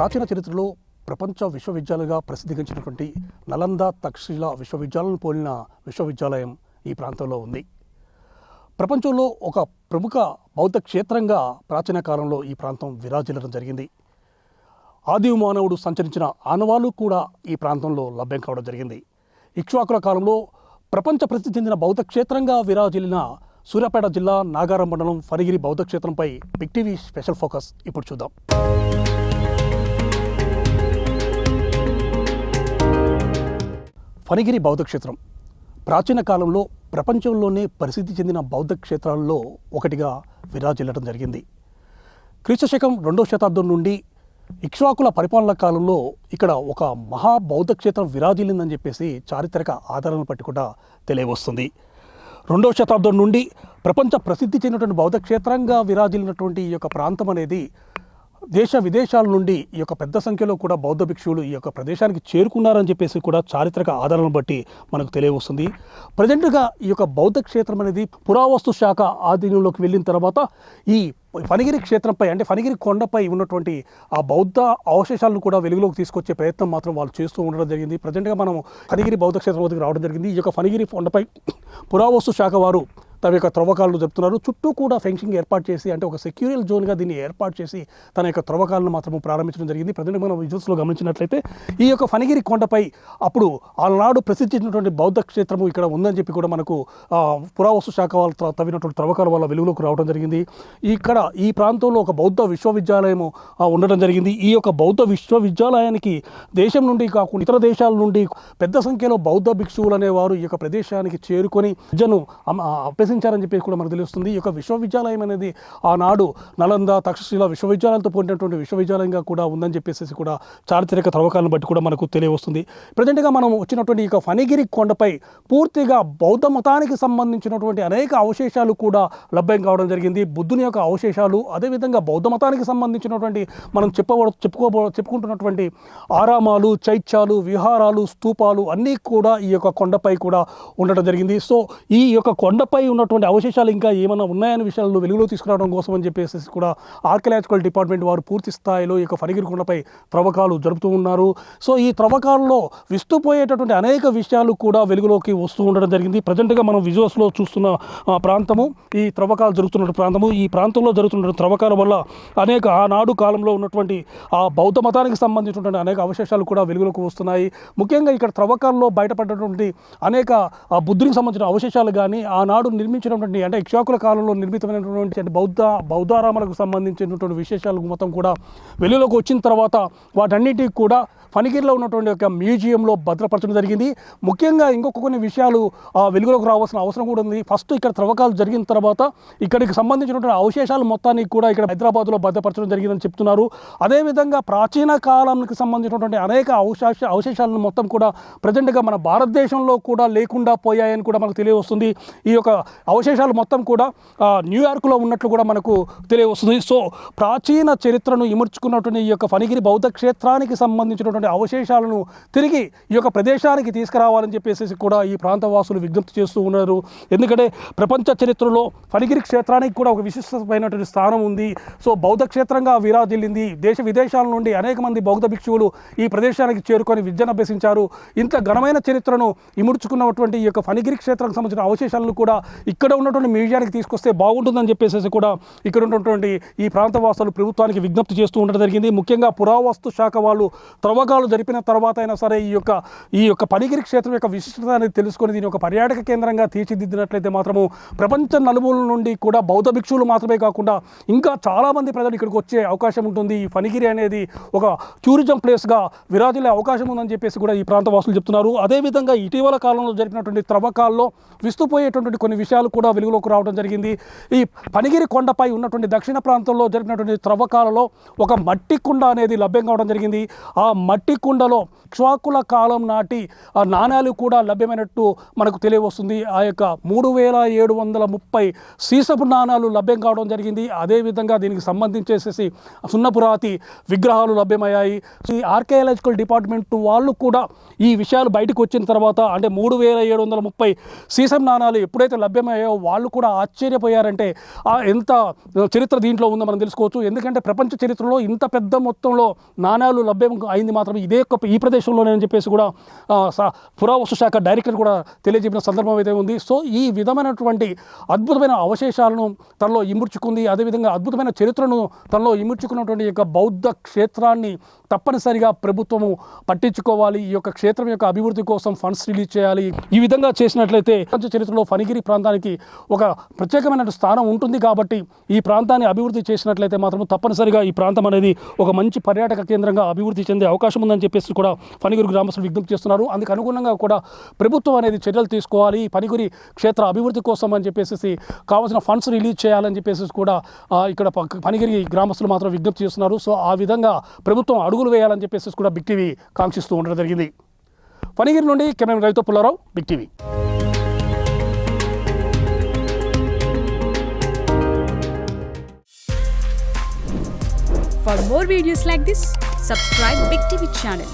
ప్రాచీన చరిత్రలో ప్రపంచ విశ్వవిద్యాలయంగా ప్రసిద్ధిగాంచినటువంటి నలంద తక్షశిల విశ్వవిద్యాలయం పోలిన విశ్వవిద్యాలయం ఈ ప్రాంతంలో ఉంది. ప్రపంచంలో ఒక ప్రముఖ బౌద్ధ క్షేత్రంగా ప్రాచీన కాలంలో ఈ ప్రాంతం విరాజిల్లడం జరిగింది. ఆది మానవుడు సంచరించిన ఆనవాళ్లు కూడా ఈ ప్రాంతంలో లభ్యం కావడం జరిగింది. ఇక్ష్వాకుల కాలంలో ప్రపంచ ప్రసిద్ధి చెందిన బౌద్ధ క్షేత్రంగా విరాజిల్లిన సూర్యాపేట జిల్లా నాగారం మండలం ఫణిగిరి బౌద్ధ క్షేత్రంపై బిగ్ టీవీ స్పెషల్ ఫోకస్ ఇప్పుడు చూద్దాం. ఫణిగిరి బౌద్ధ క్షేత్రం ప్రాచీన కాలంలో ప్రపంచంలోనే ప్రసిద్ధి చెందిన బౌద్ధ క్షేత్రాల్లో ఒకటిగా విరాజిల్లడం జరిగింది. క్రీస్తుశకం 2వ శతాబ్దం నుండి ఇక్ష్వాకుల పరిపాలన కాలంలో ఇక్కడ ఒక మహాబౌద్ధ క్షేత్రం విరాజిల్లిందని చెప్పేసి చారిత్రక ఆధారాలను బట్టి కూడా తెలియవస్తుంది. 2వ శతాబ్దం నుండి ప్రపంచ ప్రసిద్ధి చెందినటువంటి బౌద్ధ క్షేత్రంగా విరాజిల్లినటువంటి ఈ యొక్క ప్రాంతం అనేది దేశ విదేశాల నుండి ఈ యొక్క పెద్ద సంఖ్యలో కూడా బౌద్ధ భిక్షువులు ఈ యొక్క ప్రదేశానికి చేరుకున్నారని చెప్పేసి కూడా చారిత్రక ఆధారాలను బట్టి మనకు తెలియవస్తుంది. ప్రజెంట్గా ఈ యొక్క బౌద్ధ క్షేత్రం అనేది పురావస్తు శాఖ ఆధీనంలోకి వెళ్ళిన తర్వాత ఈ ఫణిగిరి క్షేత్రంపై అంటే ఫణిగిరి కొండపై ఉన్నటువంటి ఆ బౌద్ధ అవశేషాలను కూడా వెలుగులోకి తీసుకొచ్చే ప్రయత్నం మాత్రం వాళ్ళు చేస్తూ ఉండడం జరిగింది. ప్రజెంట్గా మనం ఫణిగిరి బౌద్ధ క్షేత్రం వద్దకు రావడం జరిగింది. ఈ యొక్క ఫణిగిరి కొండపై పురావస్తు శాఖ వారు తమ యొక్క త్రవ్వకాలను జరుపుతున్నారు. చుట్టూ కూడా ఫెన్సింగ్ ఏర్పాటు చేసి అంటే ఒక సెక్యూరియల్ జోన్గా దీన్ని ఏర్పాటు చేసి తన యొక్క త్రవ్వకాలను మాత్రం ప్రారంభించడం జరిగింది. ప్రజెంట్ మనం విజువల్స్లో గమనించినట్లయితే ఈ యొక్క ఫణిగిరి కొండపై అప్పుడు ఆనాడు ప్రసిద్ధి చెందినటువంటి బౌద్ధ క్షేత్రము ఇక్కడ ఉందని చెప్పి కూడా మనకు పురావస్తు శాఖ వాళ్ళు తవ్వినటువంటి త్రవ్వకాల వల్ల వెలుగులోకి రావడం జరిగింది. ఇక్కడ ఈ ప్రాంతంలో ఒక బౌద్ధ విశ్వవిద్యాలయము ఉండడం జరిగింది. ఈ యొక్క బౌద్ధ విశ్వవిద్యాలయానికి దేశం నుండి కాకుండా ఇతర దేశాల నుండి పెద్ద సంఖ్యలో బౌద్ధ భిక్షువులు అనేవారు ఈ యొక్క ప్రదేశానికి చేరుకొని విద్యను అభ్యసించారని చెప్పి కూడా మనకు తెలుస్తుంది. ఈ యొక్క విశ్వవిద్యాలయం అనేది ఆనాడు నలంద తక్షశిల విశ్వవిద్యాలయాలతో పోయినటువంటి విశ్వవిద్యాలయంగా కూడా ఉందని చెప్పేసి కూడా చారిత్రక త్రవ్వకాలను బట్టి కూడా మనకు తెలియవస్తుంది. ప్రజెంట్గా మనం వచ్చినటువంటి ఈ యొక్క ఫణిగిరి కొండపై పూర్తిగా బౌద్ధ మతానికి సంబంధించినటువంటి అనేక అవశేషాలు కూడా లభ్యం కావడం జరిగింది. బుద్ధుని యొక్క అవశేషాలు, అదేవిధంగా బౌద్ధ మతానికి సంబంధించినటువంటి మనం చెప్పుకుంటున్నటువంటి ఆరామాలు, చైత్యాలు, విహారాలు, స్తూపాలు అన్నీ కూడా ఈ యొక్క కొండపై కూడా ఉండడం జరిగింది. సో ఈ యొక్క కొండపై ఉన్నటువంటి అవశేషాలు ఇంకా ఏమైనా ఉన్నాయనే విషయాలను వెలుగులో తీసుకురావడం కోసం అని చెప్పేసి కూడా ఆర్కియలాజికల్ డిపార్ట్మెంట్ వారు పూర్తి స్థాయిలో ఈ యొక్క ఫణిగిరి కొండపై త్రవ్వకాలు జరుపుతూ ఉన్నారు. సో ఈ త్రవ్వకాలలో విస్తుపోయేటటువంటి అనేక విషయాలు కూడా వెలుగులోకి వస్తూ ఉండడం జరిగింది. ప్రజెంట్గా మనం విజువల్స్లో చూస్తున్న ప్రాంతము ఈ త్రవ్వకాలు జరుగుతున్న ప్రాంతము. ఈ ప్రాంతంలో జరుగుతున్న త్రవ్వకాల వల్ల అనేక ఆనాడు కాలంలో ఉన్నటువంటి ఆ బౌద్ధ మతానికి సంబంధించినటువంటి అనేక అవశేషాలు కూడా వెలుగులోకి వస్తున్నాయి. ముఖ్యంగా ఇక్కడ త్రవ్వకాల్లో బయటపడినటువంటి అనేక బుద్ధునికి సంబంధించిన అవశేషాలు కానీ ఆనాడు నిర్మించినటువంటి అంటే ఇక్ష్వాకుల కాలంలో నిర్మితమైనటువంటి బౌద్ధారామాలకు సంబంధించినటువంటి విశేషాలు మొత్తం కూడా వెలుగులోకి వచ్చిన తర్వాత వాటన్నిటికీ కూడా ఫణిగిరిలో ఉన్నటువంటి ఒక మ్యూజియంలో భద్రపరచడం జరిగింది. ముఖ్యంగా ఇంకొక కొన్ని విషయాలు వెలుగులోకి రావాల్సిన అవసరం కూడా ఉంది. ఫస్ట్ ఇక్కడ త్రవ్వకాలు జరిగిన తర్వాత ఇక్కడికి సంబంధించినటువంటి అవశేషాలు మొత్తానికి కూడా ఇక్కడ హైదరాబాద్లో భద్రపరచడం జరిగిందని చెప్తున్నారు. అదేవిధంగా ప్రాచీన కాలానికి సంబంధించినటువంటి అనేక అవశేషాలను మొత్తం కూడా ప్రజెంట్గా మన భారతదేశంలో కూడా లేకుండా పోయాయని కూడా మనకు తెలియవస్తుంది. ఈ యొక్క అవశేషాలు మొత్తం కూడా న్యూయార్క్లో ఉన్నట్లు కూడా మనకు తెలియవస్తుంది. సో ప్రాచీన చరిత్రను ఇముడ్చుకున్నటువంటి ఈ యొక్క ఫణిగిరి బౌద్ధ క్షేత్రానికి సంబంధించినటువంటి అవశేషాలను తిరిగి ఈ యొక్క ప్రదేశానికి తీసుకురావాలని చెప్పేసి కూడా ఈ ప్రాంతవాసులు విజ్ఞప్తి చేస్తూ ఉన్నారు. ఎందుకంటే ప్రపంచ చరిత్రలో ఫణిగిరి క్షేత్రానికి కూడా ఒక విశిష్టమైనటువంటి స్థానం ఉంది. సో బౌద్ధ క్షేత్రంగా విరాజిల్లింది. దేశ విదేశాల నుండి అనేక మంది బౌద్ధ భిక్షువులు ఈ ప్రదేశానికి చేరుకొని విద్యను అభ్యసించారు. ఇంత ఘనమైన చరిత్రను ఇముడ్చుకున్నటువంటి ఈ యొక్క ఫణిగిరి క్షేత్రానికి సంబంధించిన అవశేషాలను కూడా ఇక్కడ ఉన్నటువంటి మ్యూజియానికి తీసుకొస్తే బాగుంటుందని చెప్పేసి కూడా ఇక్కడ ఉన్నటువంటి ఈ ప్రాంతవాసులు ప్రభుత్వానికి విజ్ఞప్తి చేస్తూ ఉండడం జరిగింది. ముఖ్యంగా పురావస్తు శాఖ వాళ్ళు త్రవ్వకాలు జరిపిన తర్వాత అయినా సరే ఈ యొక్క ఫణిగిరి క్షేత్రం యొక్క విశిష్టత అనేది తెలుసుకొని దీని ఒక పర్యాటక కేంద్రంగా తీర్చిదిద్దినట్లయితే మాత్రము ప్రపంచ నలుమూల నుండి కూడా బౌద్ధ భిక్షువులు మాత్రమే కాకుండా ఇంకా చాలామంది ప్రజలు ఇక్కడికి వచ్చే అవకాశం ఉంటుంది. ఈ ఫణిగిరి అనేది ఒక టూరిజం ప్లేస్గా విరాజిల్లే అవకాశం ఉందని చెప్పేసి కూడా ఈ ప్రాంతవాసులు చెప్తున్నారు. అదేవిధంగా ఇటీవల కాలంలో జరిపినటువంటి త్రవ్వకాల్లో విస్తుపోయేటువంటి కొన్ని విషయాలు కూడా వెలుగులోకి రావడం జరిగింది. ఈ ఫణిగిరి కొండపై ఉన్నటువంటి దక్షిణ ప్రాంతంలో జరిపినటువంటి త్రవ్వకాలలో ఒక మట్టి కుండ అనేది లభ్యం కావడం జరిగింది. ఆ మట్టి కుండలో ఇక్ష్వాకుల కాలం నాటి నాణ్యాలు కూడా లభ్యమైనట్టు మనకు తెలియవస్తుంది. ఆ యొక్క 3730 సీసపు నాణ్యాలు లభ్యం కావడం జరిగింది. అదేవిధంగా దీనికి సంబంధించేసేసి సున్నపురాతి విగ్రహాలు లభ్యమయ్యాయి. ఈ ఆర్కియాలజికల్ డిపార్ట్మెంట్ వాళ్ళు కూడా ఈ విషయాలు బయటకు వచ్చిన తర్వాత అంటే 3730 సీసం నాణ్యాలు ఎప్పుడైతే లభ్యం లభ్యమయ్యాయో వాళ్ళు కూడా ఆశ్చర్యపోయారంటే ఎంత చరిత్ర దీంట్లో ఉందో మనం తెలుసుకోవచ్చు. ఎందుకంటే ప్రపంచ చరిత్రలో ఇంత పెద్ద మొత్తంలో నాణ్యాలు లభ్యం అయింది మాత్రం ఈ ప్రదేశంలోనే అని చెప్పేసి కూడా పురావస్తు శాఖ డైరెక్టర్ కూడా తెలియజేసిన సందర్భం అయితే ఉంది. సో ఈ విధమైనటువంటి అద్భుతమైన అవశేషాలను తనలో ఇముడ్చుకుంది, అదేవిధంగా అద్భుతమైన చరిత్రను తనలో ఇముడ్చుకున్నటువంటి యొక్క బౌద్ధ క్షేత్రాన్ని తప్పనిసరిగా ప్రభుత్వము పట్టించుకోవాలి. ఈ యొక్క క్షేత్రం యొక్క అభివృద్ధి కోసం ఫండ్స్ రిలీజ్ చేయాలి. ఈ విధంగా చేసినట్లయితే ప్రపంచ చరిత్రలో ఫణిగిరి ప్రాంతానికి ఒక ప్రత్యేకమైన స్థానం ఉంటుంది. కాబట్టి ఈ ప్రాంతాన్ని అభివృద్ధి చేసినట్లయితే మాత్రం తప్పనిసరిగా ఈ ప్రాంతం అనేది ఒక మంచి పర్యాటక కేంద్రంగా అభివృద్ధి చెందే అవకాశం ఉందని చెప్పేసి కూడా ఫణిగిరి గ్రామస్తులు విజ్ఞప్తి చేస్తున్నారు. అందుకు అనుగుణంగా కూడా ప్రభుత్వం అనేది చర్యలు తీసుకోవాలి. ఫణిగిరి క్షేత్ర అభివృద్ధి కోసం అని చెప్పేసి కావాల్సిన ఫండ్స్ రిలీజ్ చేయాలని చెప్పేసి కూడా ఇక్కడ ఫణిగిరి గ్రామస్తులు మాత్రం విజ్ఞప్తి చేస్తున్నారు. సో ఆ విధంగా ప్రభుత్వం అడుగులు వేయాలని చెప్పేసి కూడా బిగ్ టీవీ కాంక్షిస్తూ ఉండడం జరిగింది. ఫణిగిరి నుండి కెమెరా రైతు Pullarao, big TV. For more videos like this, subscribe Big TV channel.